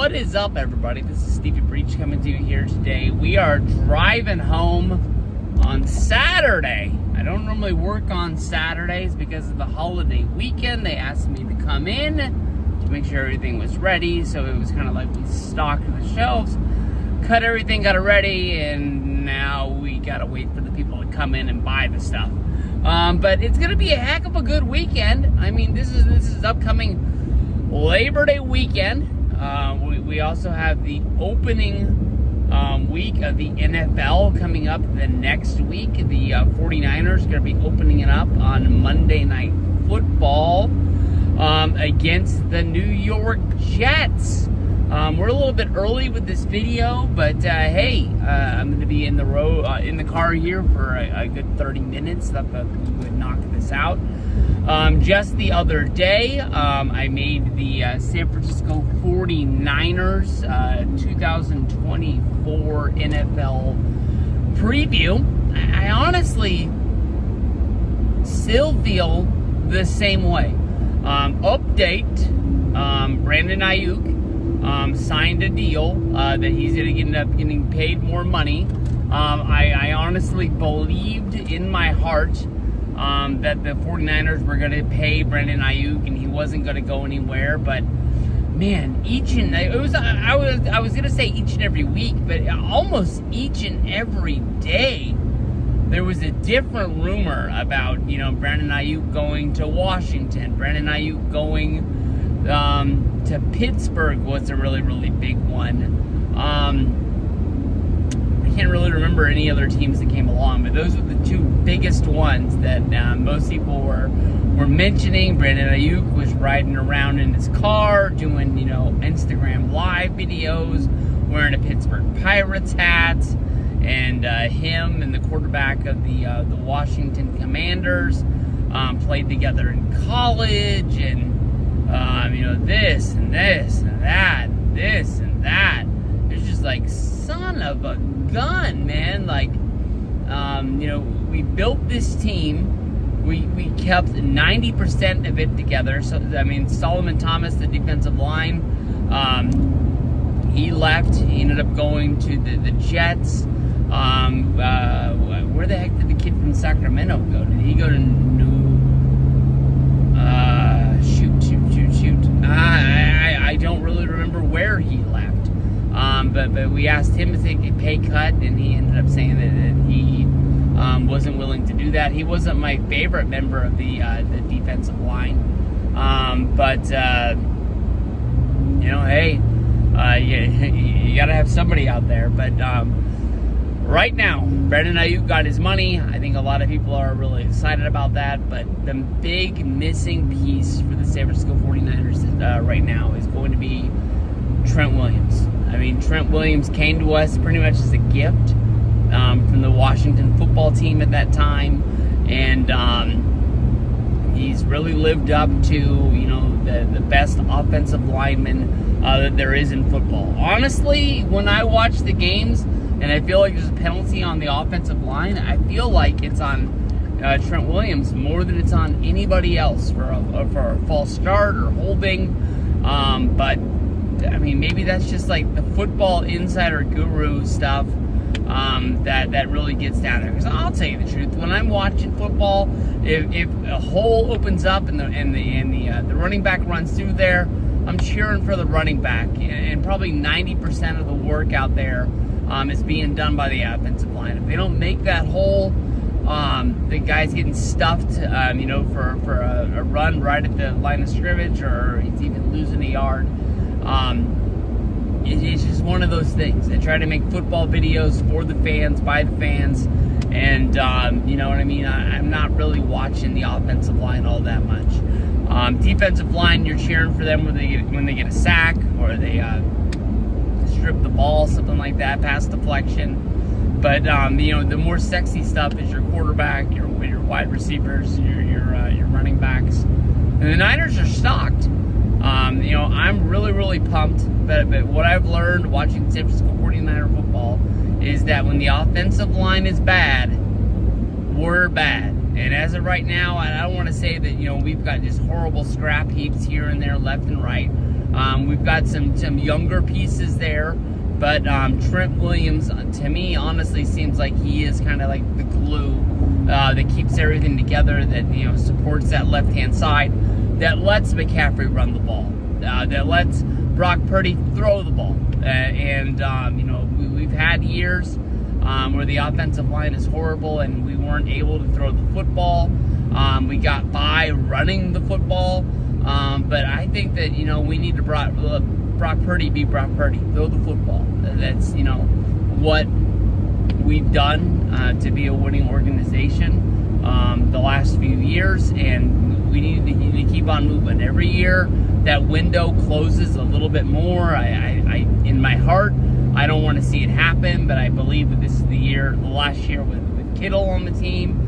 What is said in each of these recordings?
What is up, everybody? This is Stevie Breech coming to you here today. We are driving home on Saturday. I don't normally work on Saturdays because of the holiday weekend. They asked me to come in to make sure everything was ready, so it was kind of like we stocked the shelves, cut everything, got it ready, and now we gotta wait for the people to come in and buy the stuff. But it's gonna be a heck of a good weekend. I mean, this is upcoming Labor Day weekend. We also have the opening week of the NFL coming up the next week. The 49ers are going to be opening it up on Monday Night Football against the New York Jets. We're a little bit early with this video, but hey, I'm going to be in the car here for a good 30 minutes. So that we would knock this out. Just the other day, I made the San Francisco 49ers 2024 NFL preview. I honestly still feel the same way. Update, Brandon Ayuk signed a deal that he's going to end up getting paid more money. I honestly believed in my heart that the 49ers were going to pay Brandon Ayuk and he wasn't going to go anywhere, but man, I was going to say each and every week, but almost each and every day there was a different rumor about, Brandon Ayuk going to Washington, Brandon Ayuk going to Pittsburgh was a really, really big one. I can't really remember any other teams that came along, but those were the two biggest ones that most people were mentioning. Brandon Ayuk was riding around in his car doing, Instagram live videos, wearing a Pittsburgh Pirates hat, and him and the quarterback of the Washington Commanders played together in college, and this and this and that, this and that. It's just like, son of a gun, man. Like, we built this team. We kept 90% of it together. So, Solomon Thomas, the defensive line, he left. He ended up going to the Jets. Where the heck did the kid from Sacramento go? Did he go to shoot. I don't really remember where he left. But we asked him to take a pay cut, and he ended up saying that he wasn't willing to do that. He wasn't my favorite member of the defensive line. Hey, you got to have somebody out there. But right now, Brandon Ayuk got his money. I think a lot of people are really excited about that. But the big missing piece for the San Francisco 49ers right now is going to be Trent Williams. Trent Williams came to us pretty much as a gift from the Washington football team at that time, and he's really lived up to the best offensive lineman that there is in football. Honestly, when I watch the games and I feel like there's a penalty on the offensive line, I feel like it's on Trent Williams more than it's on anybody else for a false start or holding. But maybe that's just like the football insider guru stuff that really gets down there. Because I'll tell you the truth, when I'm watching football, if a hole opens up and the running back runs through there, I'm cheering for the running back. And probably 90% of the work out there is being done by the offensive line. If they don't make that hole, the guy's getting stuffed, for a run right at the line of scrimmage, or he's even losing a yard. It's just one of those things. They try to make football videos for the fans, by the fans, and you know what I mean? I'm not really watching the offensive line all that much. Defensive line, you're cheering for them when they get a sack, or they strip the ball, something like that, pass deflection. But the more sexy stuff is your quarterback, your wide receivers, your running backs. And the Niners are stocked. I'm really, really pumped. But what I've learned watching San Francisco 49er football is that when the offensive line is bad, we're bad. And as of right now, I don't want to say that we've got just horrible scrap heaps here and there, left and right. We've got some younger pieces there, but Trent Williams, to me, honestly, seems like he is kind of like the glue that keeps everything together, that, you know, supports that left-hand side, that lets McCaffrey run the ball, that lets Brock Purdy throw the ball. You know, we've had years where the offensive line is horrible and we weren't able to throw the football. We got by running the football. But I think that, you know, we need to Brock Purdy be Brock Purdy. Throw the football. That's, you know, what we've done to be a winning organization the last few years, and we need to keep on moving. Every year that window closes a little bit more. I in my heart, I don't want to see it happen, but I believe that this is the last year with Kittle on the team.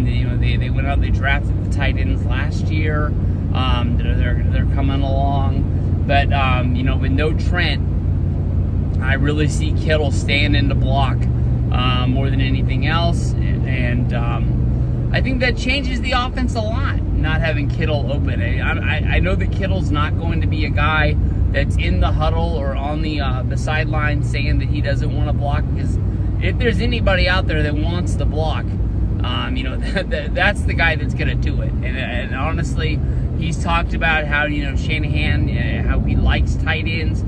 You know, they went out, they drafted the tight ends last year. They're coming along, but you know, with no Trent, I really see Kittle staying in the block more than anything else, and I think that changes the offense a lot, not having Kittle open. I know that Kittle's not going to be a guy that's in the huddle or on the sideline saying that he doesn't want to block, because if there's anybody out there that wants to block, you know, that's the guy that's going to do it. And honestly, he's talked about how, you know, Shanahan, how he likes tight ends.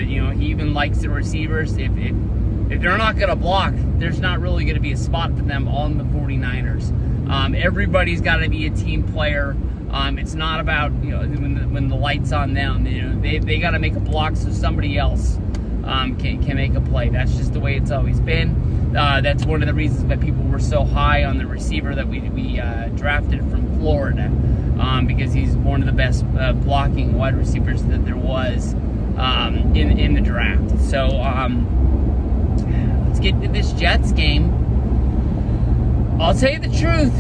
You know, he even likes the receivers. If they're not going to block, there's not really going to be a spot for them on the 49ers. Everybody's got to be a team player. It's not about, you know, when the light's on them. You know, they got to make a block so somebody else can make a play. That's just the way it's always been. That's one of the reasons that people were so high on the receiver that we drafted from Florida, because he's one of the best blocking wide receivers that there was in the draft. So let's get to this Jets game. I'll tell you the truth.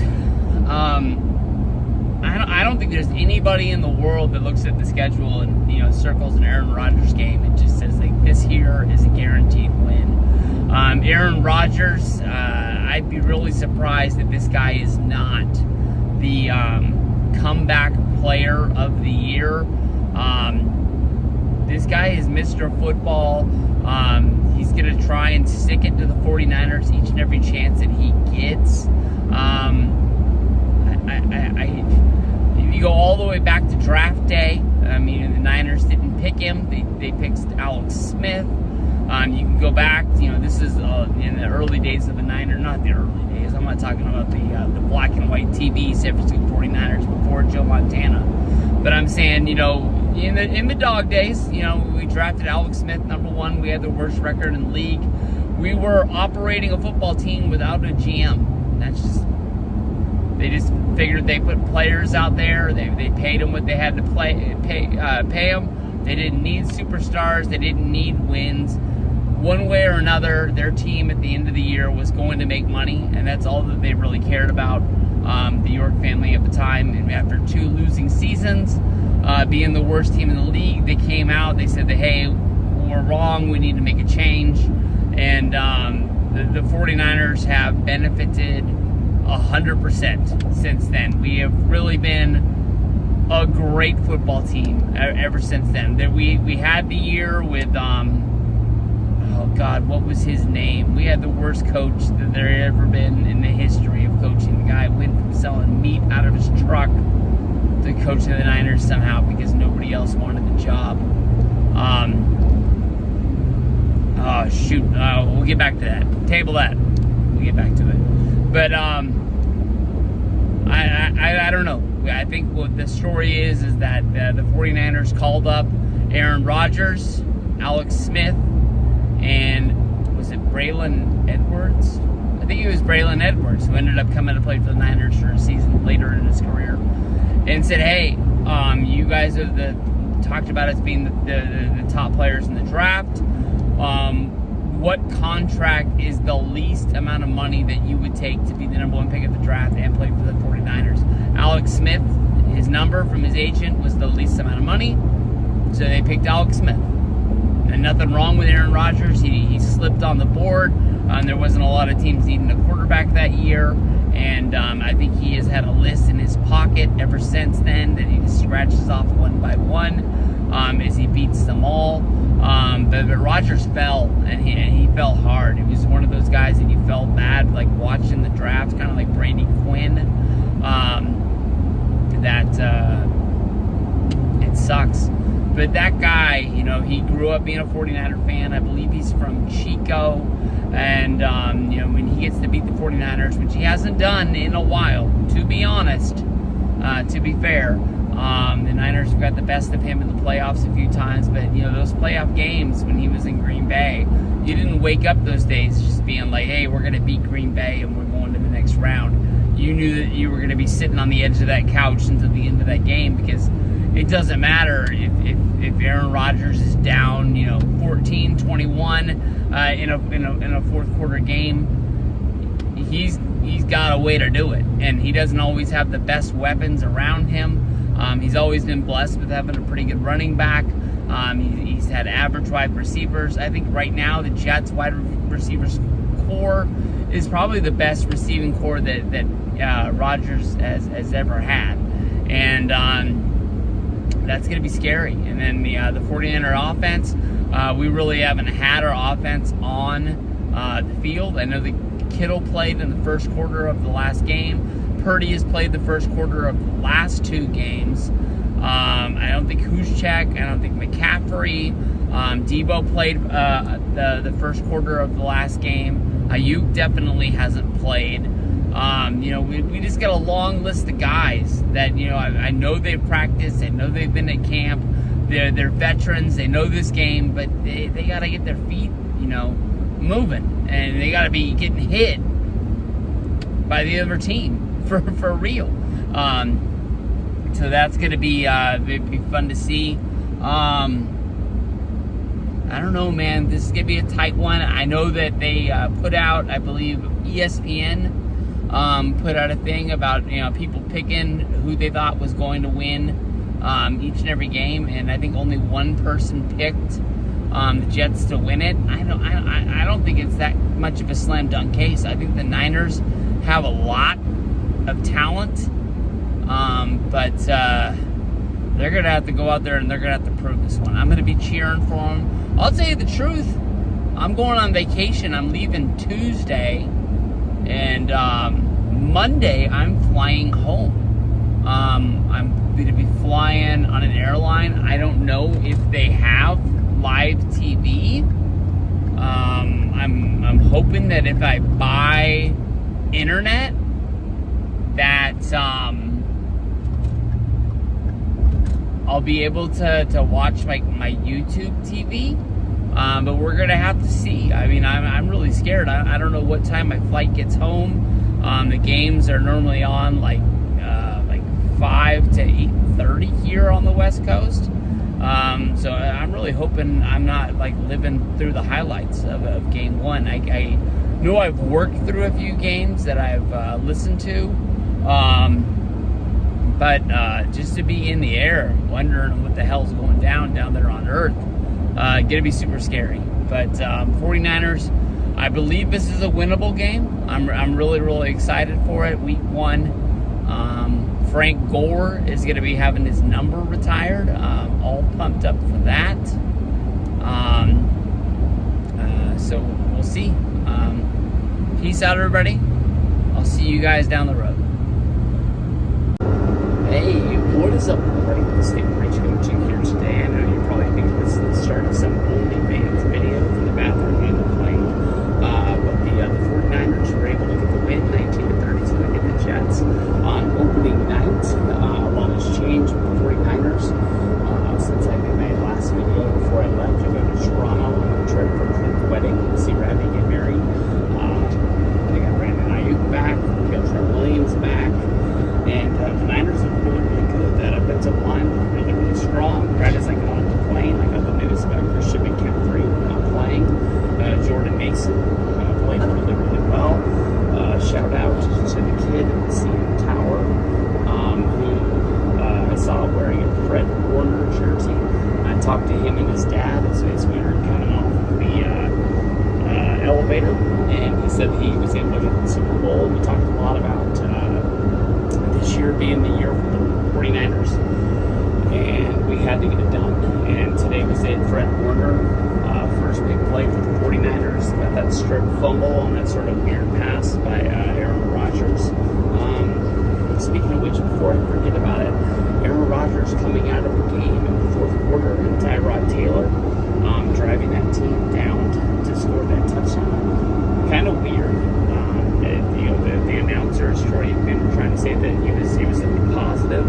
I don't think there's anybody in the world that looks at the schedule and, you know, circles an Aaron Rodgers game and just says, like, this here is a guaranteed win. Aaron Rodgers, I'd be really surprised if this guy is not the comeback player of the year. This guy is Mr. Football. He's going to try and stick it to the 49ers each and every chance that he gets. If you go all the way back to draft day, I mean, the Niners didn't pick him. They picked Alex Smith. You can go back, you know, this is in the early days of the Niners, not the early days. I'm not talking about the black and white TV San Francisco 49ers before Joe Montana. But I'm saying, you know, in the dog days, you know, we drafted Alex Smith, number one. We had the worst record in the league. We were operating a football team without a GM. That's just, they just figured they put players out there. They paid them what they had to pay them. They didn't need superstars. They didn't need wins. One way or another, their team at the end of the year was going to make money, and that's all that they really cared about. The York family at the time, and after 2 losing seasons, being the worst team in the league, they came out, they said that, hey, we're wrong, we need to make a change. And the 49ers have benefited 100% since then. We have really been a great football team ever since then. We had the year with oh God, what was his name? We had the worst coach that there had ever been in the history of coaching. The guy went from selling meat out of his truck to coaching the Niners somehow because nobody else wanted the job. Oh shoot, we'll get back to that. Table that. We'll get back to it. But I don't know. I think what the story is that the 49ers called up Aaron Rodgers, Alex Smith, and was it Braylon Edwards? I think it was Braylon Edwards, who ended up coming to play for the Niners for a season later in his career, and said, hey, you guys are talked about as being the top players in the draft. What contract is the least amount of money that you would take to be the number 1 pick of the draft and play for the 49ers? Alex Smith, his number from his agent was the least amount of money, so they picked Alex Smith. And nothing wrong with Aaron Rodgers. He slipped on the board. There wasn't a lot of teams needing a quarterback that year. And I think he has had a list in his pocket ever since then that he just scratches off one by one. against them all. But Rodgers fell, and he fell hard. He was one of those guys that you felt bad, like watching the draft, kind of like Brady Quinn. It sucks. But that guy, he grew up being a 49er fan. I believe he's from Chico. And, when he gets to beat the 49ers, which he hasn't done in a while, to be honest, to be fair, the Niners have got the best of him in the playoffs a few times. But, those playoff games when he was in Green Bay, you didn't wake up those days just being like, hey, we're going to beat Green Bay and we're going to the next round. You knew that you were going to be sitting on the edge of that couch until the end of that game, because it doesn't matter if Aaron Rodgers is down, 14-21 in a fourth quarter game. He's got a way to do it, and he doesn't always have the best weapons around him. He's always been blessed with having a pretty good running back. He's had average wide receivers. I think right now the Jets wide receivers core is probably the best receiving core that Rodgers has ever had, and that's going to be scary. And then the 49er offense, we really haven't had our offense on the field. I know that Kittle played in the first quarter of the last game. Purdy has played the first quarter of the last two games. I don't think Juszczyk, I don't think McCaffrey. Debo played the first quarter of the last game. Ayuk definitely hasn't played. We just got a long list of guys that, I know they've practiced, I know they've been at camp, they're veterans, they know this game, but they got to get their feet, moving, and they got to be getting hit by the other team for real. So that's going to be fun to see. I don't know, man. This is going to be a tight one. I know that they put out, I believe, ESPN put out a thing about people picking who they thought was going to win each and every game, and I think only one person picked the Jets to win it. I don't think it's that much of a slam dunk case. I think the Niners have a lot of talent, but they're gonna have to go out there and they're gonna have to prove this one. I'm gonna be cheering for them. I'll tell you the truth. I'm going on vacation. I'm leaving Tuesday. And Monday, I'm flying home. I'm going to be flying on an airline. I don't know if they have live TV. I'm hoping that if I buy internet, that I'll be able to watch my YouTube TV. But we're going to have to see. I mean, I'm really scared. I don't know what time my flight gets home. The games are normally on like 5 to 8:30 here on the West Coast. So I'm really hoping I'm not like living through the highlights of game one. I know I've worked through a few games that I've listened to. But just to be in the air, wondering what the hell's going down there on Earth, gonna be super scary. But 49ers, I believe this is a winnable game. I'm really, really excited for it. Week 1, Frank Gore is gonna be having his number retired. All pumped up for that. So we'll see. Peace out, everybody. I'll see you guys down the road. Hey, what is up, everybody? This is steviebreech coaching here today. I know you're probably thinking this is the start of some OnlyFans video from the bathroom and the plane. But the 49ers were able to get the win, 19-32 against the Jets. On opening night, a lot has changed with the 49ers since I made my last video before I left to go to Toronto on a trip for Clint's wedding to see Randy get married. They got Brandon Ayuk back, we got Trent Williams back. And the Niners are really, really good. That offensive line was really, really strong. Right as I got on the plane, I got the news about Christian McCaffrey not playing. Jordan Mason played really, really well. Shout out to the kid in the CN Tower who I saw wearing a Fred Warner jersey. I talked to him and his dad as we were coming off the elevator, and he said he was able to get the Super Bowl. We talked a lot about this year being the year for the 49ers, and we had to get it done, and today was it. quarter. First big play for the 49ers. Got that strip fumble on that sort of weird pass by Aaron Rodgers. Speaking of which, before I forget about it, Aaron Rodgers coming out of the game in the fourth quarter and Tyrod Taylor driving that team down to score that touchdown. Kind of weird. The announcers, Troy Aikman, were trying to say that he was positive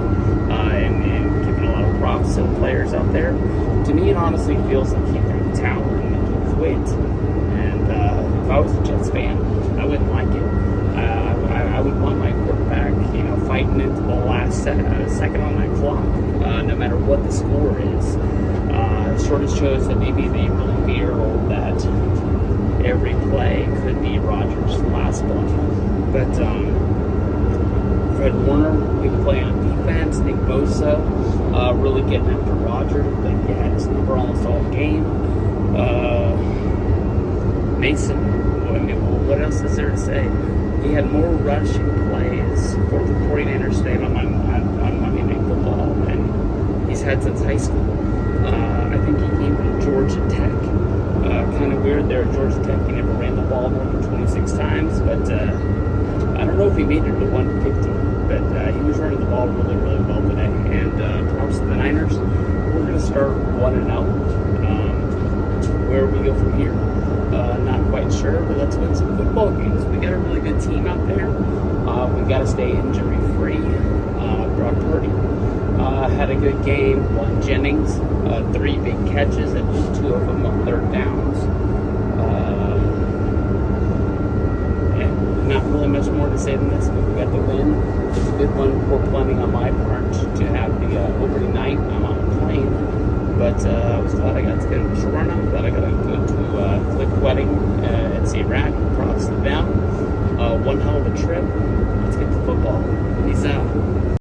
and giving a lot of props to the players out there. To me, it honestly feels like he threw the towel and he quit. And if I was a Jets fan, I wouldn't like it. I would want my quarterback, fighting into the last second on that clock, no matter what the score is. Sort of shows that maybe they really fear that every play could be Rodgers' last play. But Fred Warner, big play on defense. Nick Bosa, really getting after Rodgers. Like, he had his number almost all game. Mason, what else is there to say? He had more rushing plays for the 49ers today on Monday Night Football than he's had since high school. I think he came from Georgia Tech. Kind of weird there at Georgia Tech. He never ran the ball more than 26 times, but I don't know if he made it to 150. But he was running the ball really, really well today. And props to the Niners. We're going to start 1-0. Where we go from here, not quite sure, but let's win some football games. We got a really good team out there. We got to stay injury free. Brock Purdy had a good game. One Jennings, 3 big catches, and 2 of them on third downs. And not really much more to say than this, but we got the win. It's a good one for planning on my part to have the overnight night. I'm on a plane. But I was glad I got to get a short run. I'm glad I got to go to Click Wedding at St. Rack. Props to them. One hell of a trip. Let's get to football. Peace out.